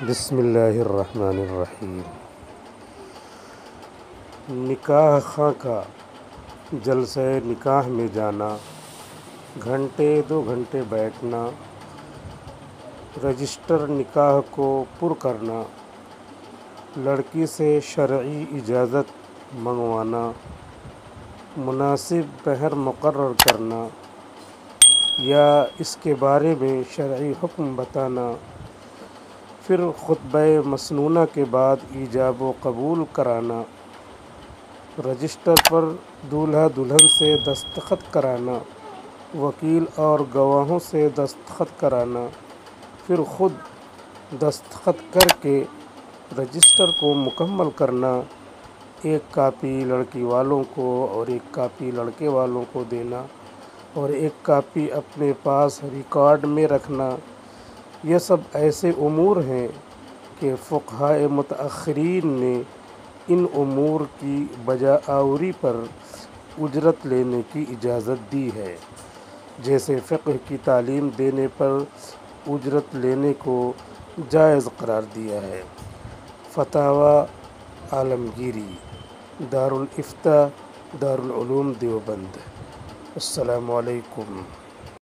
بسم اللہ الرحمن الرحیم۔ نکاح خواں کا جلسہ نکاح میں جانا، گھنٹے 2 گھنٹے بیٹھنا، رجسٹر نکاح کو پر کرنا، لڑکی سے شرعی اجازت منگوانا، مناسب مہر مقرر کرنا یا اس کے بارے میں شرعی حکم بتانا، پھر خطبہ مسنونہ کے بعد ایجاب و قبول کرانا، رجسٹر پر دولہا دلہن سے دستخط کرانا، وکیل اور گواہوں سے دستخط کرانا، پھر خود دستخط کر کے رجسٹر کو مکمل کرنا، ایک کاپی لڑکی والوں کو اور ایک کاپی لڑکے والوں کو دینا اور ایک کاپی اپنے پاس ریکارڈ میں رکھنا۔ یہ سب ایسے امور ہیں کہ فقہائے متأخرین نے ان امور کی بجاآوری پر اجرت لینے کی اجازت دی ہے، جیسے فقہ کی تعلیم دینے پر اجرت لینے کو جائز قرار دیا ہے۔ فتاوی عالمگیری، دارالافتاء، دارالعلوم دیوبند۔ السلام علیکم۔